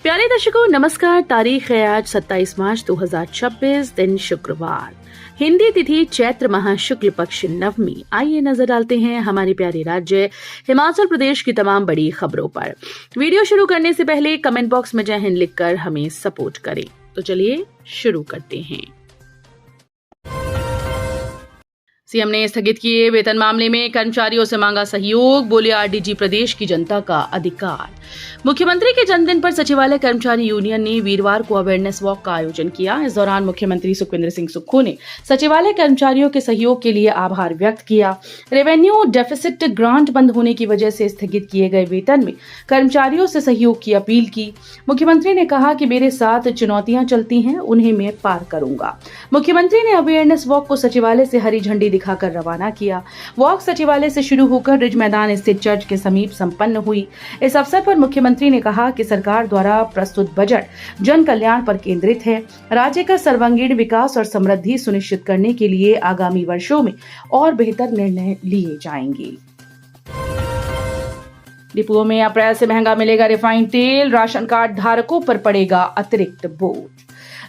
प्यारे दर्शकों नमस्कार। तारीख है आज 27 मार्च 2026, दिन शुक्रवार, हिंदी तिथि चैत्र माह शुक्ल पक्ष नवमी। आइए नजर डालते हैं हमारे प्यारे राज्य हिमाचल प्रदेश की तमाम बड़ी खबरों पर। वीडियो शुरू करने से पहले कमेंट बॉक्स में जय हिंद लिखकर हमें सपोर्ट करें। तो चलिए शुरू करते हैं। सीएम ने स्थगित किए वेतन मामले में कर्मचारियों से मांगा सहयोग, बोले आरडीजी प्रदेश की जनता का अधिकार। मुख्यमंत्री के जन्मदिन पर सचिवालय कर्मचारी यूनियन ने वीरवार को अवेयरनेस वॉक का आयोजन किया। इस दौरान मुख्यमंत्री सुखविंदर सिंह सुक्खू ने सचिवालय कर्मचारियों के सहयोग के लिए आभार व्यक्त किया। रेवेन्यू डेफिसिट ग्रांट बंद होने की वजह से स्थगित किए गए वेतन में कर्मचारियों से सहयोग की अपील की। मुख्यमंत्री ने कहा कि मेरे साथ चुनौतियां चलती हैं, उन्हें मैं पार करूंगा। मुख्यमंत्री ने अवेयरनेस वॉक को सचिवालय से हरी झंडी दिखाकर रवाना किया। वॉक सचिवालय से शुरू होकर रिज मैदान स्थित चर्च के समीप संपन्न हुई। इस अवसर पर मुख्यमंत्री ने कहा कि सरकार द्वारा प्रस्तुत बजट जन कल्याण पर केंद्रित है। राज्य का सर्वांगीण विकास और समृद्धि सुनिश्चित करने के लिए आगामी वर्षों में और बेहतर निर्णय लिए जाएंगे। डिपुओं में अप्रैल से महंगा मिलेगा रिफाइंड तेल, राशन कार्ड धारकों पर पड़ेगा अतिरिक्त बोझ।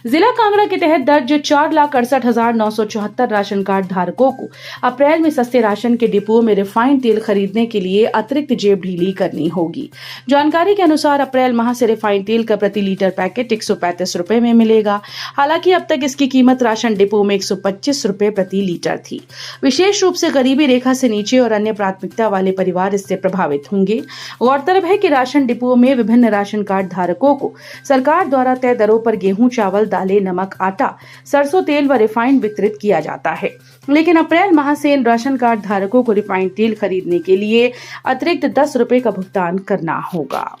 जिला कांगड़ा के तहत दर्ज 4,68,974 राशन कार्ड धारकों को अप्रैल में सस्ते राशन के डिपुओं में रिफाइंड तेल खरीदने के लिए अतिरिक्त जेब ढीली करनी होगी। जानकारी के अनुसार अप्रैल माह से रिफाइंड तेल का प्रति लीटर पैकेट 135 रुपए में मिलेगा। हालांकि अब तक इसकी कीमत राशन डिपो में 125 रुपए प्रति लीटर थी। विशेष रूप से गरीबी रेखा से नीचे और अन्य प्राथमिकता वाले परिवार इससे प्रभावित होंगे। गौरतलब है कि राशन डिपुओं में विभिन्न राशन कार्ड धारकों को सरकार द्वारा तय दरों पर गेहूं, चावल, दालें, नमक, आटा, सरसों तेल व रिफाइंड वितरित किया जाता है। लेकिन अप्रैल माह से इन राशन कार्ड धारकों को रिफाइंड तेल खरीदने के लिए अतिरिक्त 10 रुपए का भुगतान करना होगा।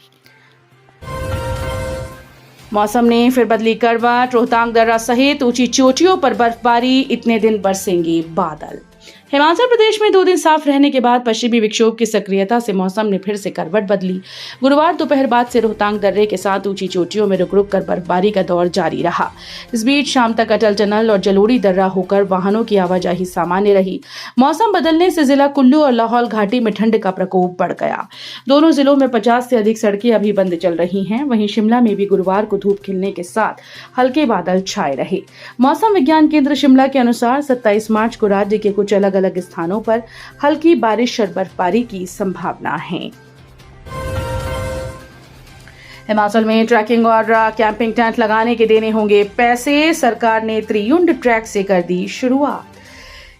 मौसम ने फिर बदली करवट, रोहतांग दर्रा सहित ऊंची चोटियों पर बर्फबारी, इतने दिन बरसेंगे बादल। हिमाचल प्रदेश में 2 दिन साफ रहने के बाद पश्चिमी विक्षोभ की सक्रियता से मौसम ने फिर से करवट बदली। गुरुवार दोपहर बाद से रोहतांग दर्रे के साथ ऊंची चोटियों में रुक रुक कर बर्फबारी का दौर जारी रहा। इस बीच शाम तक अटल टनल और जलोड़ी दर्रा होकर वाहनों की आवाजाही सामान्य रही। मौसम बदलने से जिला कुल्लू और लाहौल घाटी में ठंड का प्रकोप बढ़ गया। दोनों जिलों में 50 से अधिक सड़कें अभी बंद चल रही हैं। वहीं शिमला में भी गुरुवार को धूप खिलने के साथ हल्के बादल छाए रहे। मौसम विज्ञान केंद्र शिमला के अनुसार 27 मार्च को राज्य के कुछ अलग अलग स्थानों पर हल्की बारिश और बर्फबारी की संभावना है। हिमाचल में ट्रैकिंग और कैंपिंग टेंट लगाने के देने होंगे पैसे। सरकार ने त्रियुंड ट्रैक से कर दी शुरुआत।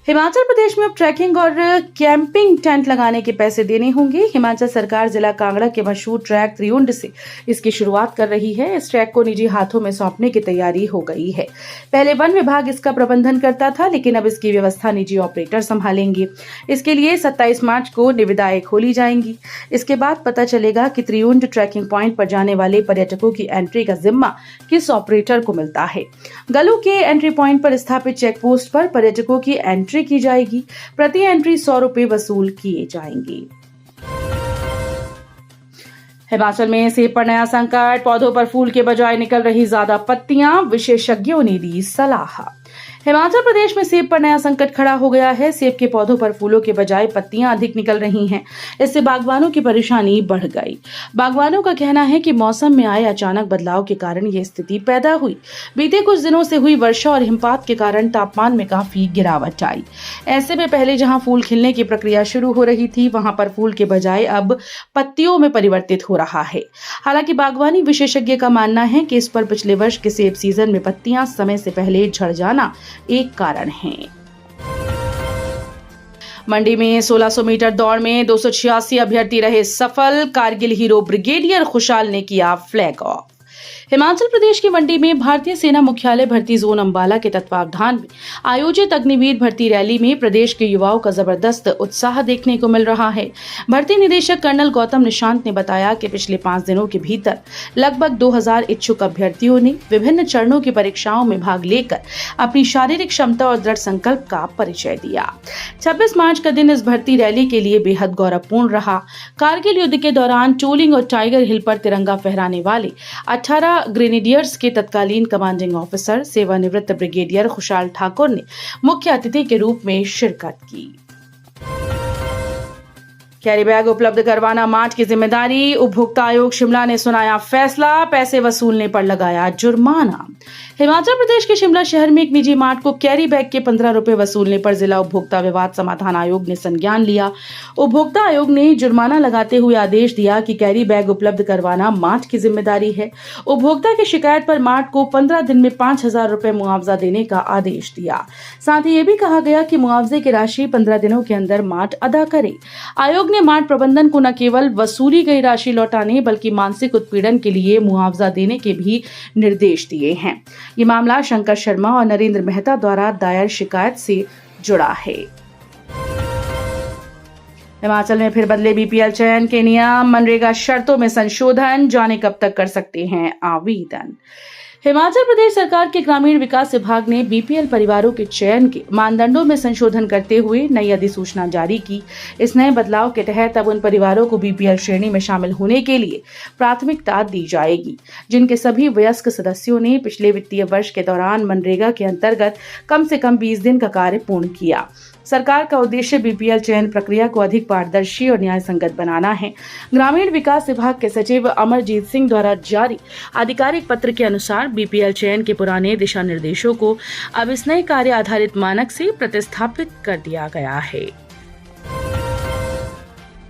हिमाचल प्रदेश में अब ट्रैकिंग और कैंपिंग टेंट लगाने के पैसे देने होंगे। हिमाचल सरकार जिला कांगड़ा के मशहूर ट्रैक त्रियुंड से इसकी शुरुआत कर रही है। इस ट्रैक को निजी हाथों में सौंपने की तैयारी हो गई है। पहले वन विभाग इसका प्रबंधन करता था, लेकिन अब इसकी व्यवस्था निजी ऑपरेटर संभालेंगे। इसके लिए 27 मार्च को निविदाएं खोली जाएंगी। इसके बाद पता चलेगा कि त्रियुंड ट्रैकिंग पॉइंट पर जाने वाले पर्यटकों की एंट्री का जिम्मा किस ऑपरेटर को मिलता है। गलू के एंट्री पॉइंट पर स्थापित चेक पोस्ट पर पर्यटकों की एंट्री की जाएगी। प्रति एंट्री 100 रुपए वसूल किए जाएंगे। हिमाचल में सेब पर नया संकट, पौधों पर फूल के बजाय निकल रही ज्यादा पत्तियां, विशेषज्ञों ने दी सलाह। हिमाचल प्रदेश में सेब पर नया संकट खड़ा हो गया है। सेब के पौधों पर फूलों के बजाय पत्तियां अधिक निकल रही हैं। इससे बागवानों की परेशानी बढ़ गई। बागवानों का कहना है कि मौसम में आए अचानक बदलाव के कारण यह स्थिति पैदा हुई। बीते कुछ दिनों से हुई वर्षा और हिमपात के कारण तापमान में काफी गिरावट आई। ऐसे में पहले जहां फूल खिलने की प्रक्रिया शुरू हो रही थी, वहां पर फूल के बजाय अब पत्तियों में परिवर्तित हो रहा है। हालांकि बागवानी विशेषज्ञ का मानना है कि इस पर पिछले वर्ष के सेब सीजन में पत्तियां समय से पहले झड़ जाना एक कारण है। मंडी में 1600 मीटर दौड़ में 286 अभ्यर्थी रहे सफल। कारगिल हीरो ब्रिगेडियर खुशाल ने किया फ्लैग ऑफ। हिमाचल प्रदेश की मंडी में भारतीय सेना मुख्यालय भर्ती जोन अंबाला के तत्वावधान में आयोजित अग्निवीर भर्ती रैली में प्रदेश के युवाओं का जबरदस्त उत्साह देखने को मिल रहा है। भर्ती निदेशक कर्नल गौतम निशांत ने बताया कि पिछले 5 दिनों के भीतर लगभग 2000 इच्छुक अभ्यर्थियों ने विभिन्न चरणों की परीक्षाओं में भाग लेकर अपनी शारीरिक क्षमता और दृढ़ संकल्प का परिचय दिया। 26 मार्च का दिन इस भर्ती रैली के लिए बेहद गौरवपूर्ण रहा। कारगिल युद्ध के दौरान टोलिंग और टाइगर हिल पर तिरंगा फहराने वाले 18 ग्रेनेडियर्स के तत्कालीन कमांडिंग ऑफिसर सेवानिवृत्त ब्रिगेडियर खुशाल ठाकुर ने मुख्य अतिथि के रूप में शिरकत की। कैरी बैग उपलब्ध करवाना मार्ट की जिम्मेदारी, उपभोक्ता आयोग शिमला ने सुनाया फैसला, पैसे वसूलने पर लगाया जुर्माना। हिमाचल प्रदेश के शिमला शहर में एक निजी मार्ट को कैरी बैग के 15 रुपए वसूलने पर जिला उपभोक्ता विवाद समाधान आयोग ने संज्ञान लिया। उपभोक्ता आयोग ने जुर्माना लगाते हुए आदेश दिया कि कैरी बैग उपलब्ध करवाना मार्ट की जिम्मेदारी है। उपभोक्ता की शिकायत पर मार्ट को 15 दिन में 5,000 रुपए मुआवजा देने का आदेश दिया। साथ ही ये भी कहा गया कि मुआवजे की राशि 15 दिनों के अंदर मार्ट अदा करे। आयोग ने मार्ट प्रबंधन को न केवल वसूली गई राशि लौटाने बल्कि मानसिक उत्पीड़न के लिए मुआवजा देने के भी निर्देश दिए हैं। ये मामला शंकर शर्मा और नरेंद्र मेहता द्वारा दायर शिकायत से जुड़ा है। हिमाचल में फिर बदले बीपीएल चयन के नियम, मनरेगा शर्तों में संशोधन, जाने कब तक कर सकते हैं आवेदन। हिमाचल प्रदेश सरकार के ग्रामीण विकास विभाग ने बीपीएल परिवारों के चयन के मानदंडों में संशोधन करते हुए नई अधिसूचना जारी की। इस नए बदलाव के तहत अब उन परिवारों को बीपीएल श्रेणी में शामिल होने के लिए प्राथमिकता दी जाएगी जिनके सभी वयस्क सदस्यों ने पिछले वित्तीय वर्ष के दौरान मनरेगा के अंतर्गत कम से कम 20 दिन का कार्य पूर्ण किया। सरकार का उद्देश्य बीपीएल चयन प्रक्रिया को अधिक पारदर्शी और न्याय संगत बनाना है। ग्रामीण विकास विभाग के सचिव अमरजीत सिंह द्वारा जारी आधिकारिक पत्र के अनुसार बीपीएल चयन के पुराने दिशा निर्देशों को अब इस नए कार्य आधारित मानक से प्रतिस्थापित कर दिया गया है।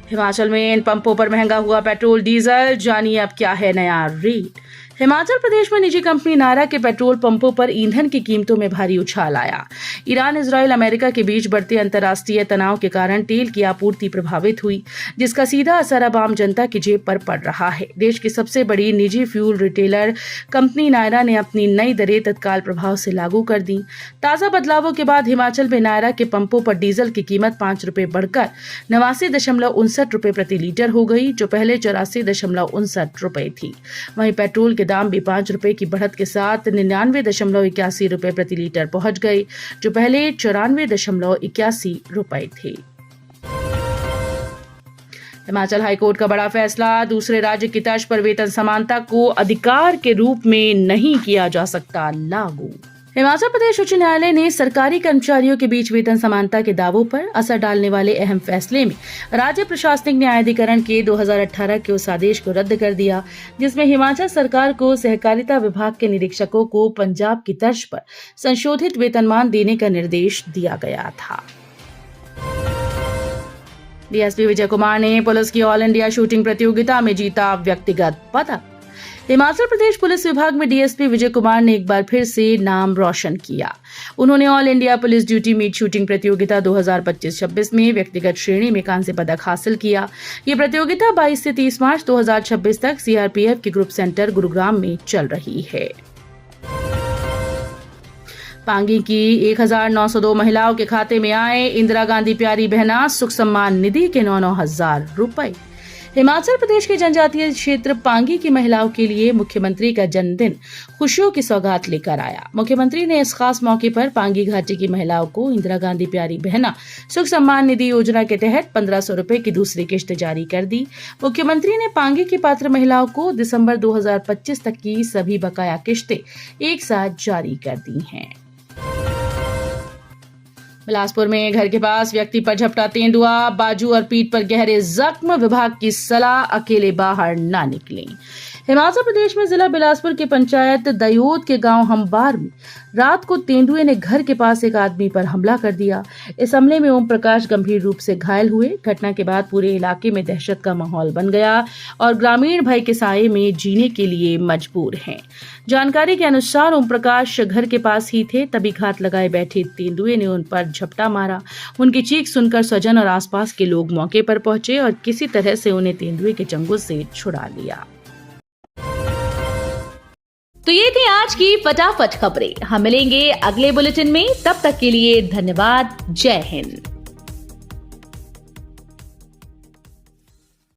हिमाचल में इन पंपों पर महंगा हुआ पेट्रोल डीजल, जानिए अब क्या है नया रेट। हिमाचल प्रदेश में निजी कंपनी नायरा के पेट्रोल पंपों पर ईंधन की कीमतों में भारी उछाल आया। ईरान, इजराइल, अमेरिका के बीच बढ़ते अंतर्राष्ट्रीय तनाव के कारण तेल की आपूर्ति प्रभावित हुई, जिसका सीधा असर अब आम जनता की जेब पर पड़ रहा है। देश की सबसे बड़ी निजी फ्यूल रिटेलर कंपनी नायरा ने अपनी नई दरें तत्काल प्रभाव से लागू कर दी। ताजा बदलावों के बाद हिमाचल में नायरा के पंपों पर डीजल की कीमत 5 रुपए बढ़कर 89.59 रुपए प्रति लीटर हो गई, जो पहले 84.59 रुपए थी। वहीं पेट्रोल के दाम भी 5 रुपए की बढ़त के साथ 99.81 रुपए प्रति लीटर पहुंच गए, जो पहले 94.81 रुपए थे। हिमाचल हाईकोर्ट का बड़ा फैसला, दूसरे राज्य की तर्ज पर वेतन समानता को अधिकार के रूप में नहीं किया जा सकता लागू। हिमाचल प्रदेश उच्च न्यायालय ने सरकारी कर्मचारियों के बीच वेतन समानता के दावों पर असर डालने वाले अहम फैसले में राज्य प्रशासनिक न्यायाधिकरण के 2018 के उस आदेश को रद्द कर दिया, जिसमें हिमाचल सरकार को सहकारिता विभाग के निरीक्षकों को पंजाब की तर्ज पर संशोधित वेतनमान देने का निर्देश दिया गया था। डीएसपी विजय कुमार ने पुलिस की ऑल इंडिया शूटिंग प्रतियोगिता में जीता व्यक्तिगत पदक। हिमाचल प्रदेश पुलिस विभाग में डीएसपी विजय कुमार ने एक बार फिर से नाम रोशन किया। उन्होंने all India police duty meet shooting प्रतियोगिता 2025-26 में व्यक्तिगत श्रेणी में कांस्य पदक हासिल किया। ये प्रतियोगिता 22 से 30 मार्च 2026 तक सीआरपीएफ के ग्रुप सेंटर गुरुग्राम में चल रही है। पांगी की 1902 महिलाओं के खाते में आए इंदिरा गांधी प्यारी बहना सुख सम्मान निधि के 9,000 रुपए। हिमाचल प्रदेश के जनजातीय क्षेत्र पांगी की महिलाओं के लिए मुख्यमंत्री का जन्मदिन खुशियों की सौगात लेकर आया। मुख्यमंत्री ने इस खास मौके पर पांगी घाटी की महिलाओं को इंदिरा गांधी प्यारी बहना सुख सम्मान निधि योजना के तहत 1,500 रुपए की दूसरी किश्त जारी कर दी। मुख्यमंत्री ने पांगी की पात्र महिलाओं को दिसंबर 2025 तक की सभी बकाया किश्तें एक साथ जारी कर दी हैं। बिलासपुर में घर के पास व्यक्ति पर झपटा तेंदुआ, बाजू और पीठ पर गहरे जख्म, विभाग की सलाह अकेले बाहर ना निकलें। हिमाचल प्रदेश में जिला बिलासपुर के पंचायत दयोद के गांव हमबार में रात को तेंदुए ने घर के पास एक आदमी पर हमला कर दिया। इस हमले में ओम प्रकाश गंभीर रूप से घायल हुए। घटना के बाद पूरे इलाके में दहशत का माहौल बन गया और ग्रामीण भय के साए में जीने के लिए मजबूर हैं। जानकारी के अनुसार ओम प्रकाश घर के पास ही थे, तभी घात लगाए बैठे तेंदुए ने उन पर झपटा मारा। उनकी चीख सुनकर स्वजन और आसपास के लोग मौके पर पहुंचे और किसी तरह से उन्हें तेंदुए के चंगुल से छुड़ा लिया। तो ये थी आज की फटाफट खबरें। हम मिलेंगे अगले बुलेटिन में, तब तक के लिए धन्यवाद। जय हिंद।